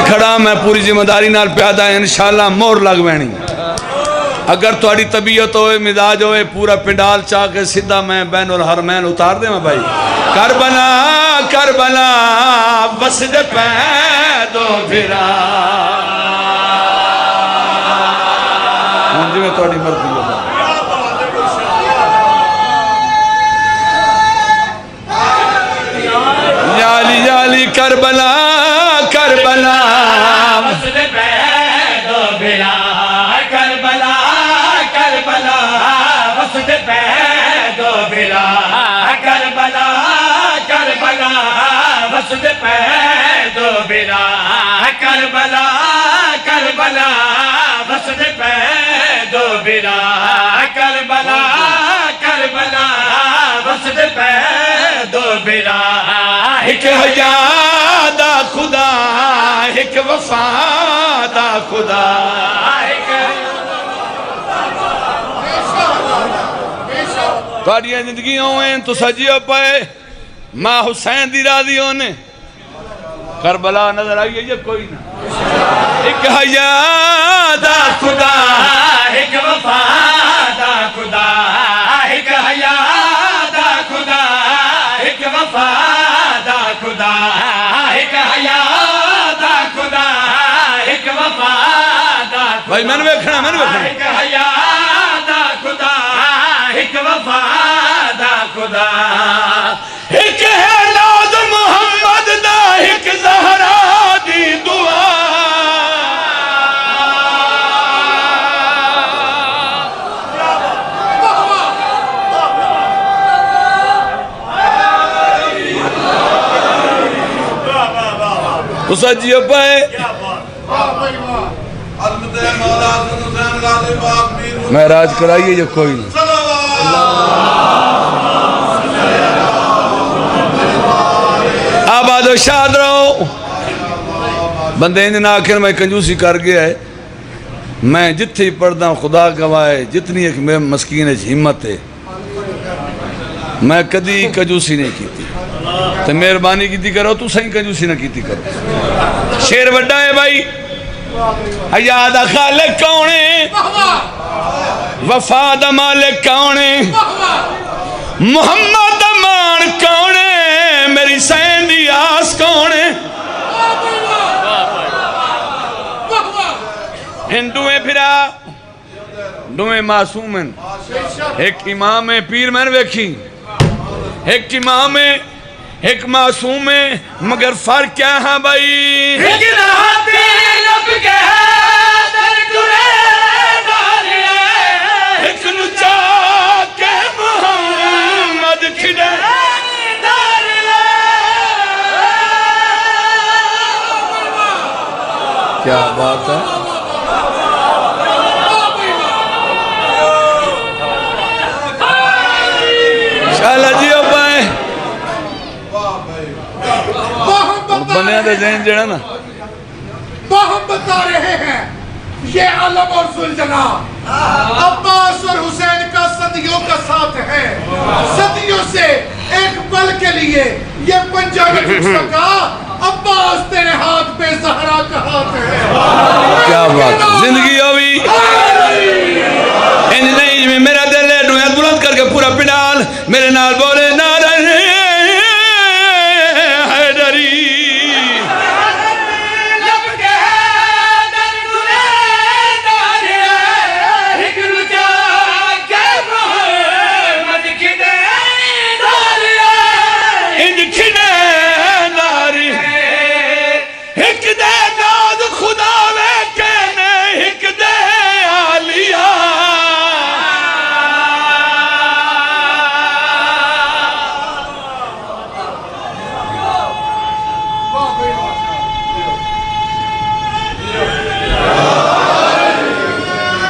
کھڑا میں پوری ذمہ داری نال پیادہ انشاءاللہ مور لگ وینی اگر تھوڑی طبیعت ہوئے مزاج ہوئے پورا پنڈال چاہ کے سیدھا میں بین الحرمین اتار دے میں بھائی کربلا کربلا بس دے پیدو پھرا جی میں تھوڑی مرضی ہوگا جالی جالی کربلا کربلا بس دے پیدو پھرا کربلا کربلا بس دے پیدو پھرا کربلا کربلا بس دے پیدو پھرا کربلا کربلا بس دے پیدو پھرا کربلا کربلا بس دے پیدو پھرا ایک حیا دا خدا ایک وفا دا خدا تھوڑی زندگی ہوئیں تو سجیو پائے ماں حسین دی راضی ہونے کربلا نظر آئیے یہ کوئی نہ ایک حیا دا خدا ایک وفا دا خدا ایک حیا دا خدا ایک وفا دا خدا ایک حیا دا خدا ایک وفا دا خدا بھائی میں نے بیکھنا ایک حیا دا خدا ایک وفا دا خدا ایک ہے ناز محمد دا ایک زہرا دی دعا تو سجیو پائے میں راج کرائیے یہ کوئی نہیں آباد و شاد رہو بندے اندن آخر میں کنجوسی کر گیا ہے میں جتنی پڑھدا ہوں خدا گواہ جتنی ایک مسکین ہمت ہے میں کدی کنجوسی نہیں کیتی تو مہربانی کیتی کرو تو صحیح کنجوسی نہ کیتی کرو شیر وڈا ہے بھائی حیا دا خالق کون ہے وفا دا مالک کون ہے محمد دا مان کون ہے میری سین دی آس کون ہے ہندویں پھرا دویں معصوم ہیں ایک امام ہے پیر میں نے ویکھی ایک امام ہے ایک معصوم ہے مگر فرق کیا ہے بھائی ایک نہاتے لب کے در جڑے ڈالے ایک نچا کے محمد کھڑے کیا بات ہے شالا جیو پائے بنیا دے ذہن جڑا نا تو ہم بتا رہے ہیں یہ علم اور زلجنا عباس اور حسین کا صدیوں کا ساتھ ہے صدیوں سے ایک پل کے لیے یہ پنجہ میں جھک سکا عباس تیرے ہاتھ پہ زہرا کا ہاتھ ہے کیا بات ہے زندگی ہوئی ان نہیں میرا دل ہے بلند کر کے پورا پنڈال میرے نال بول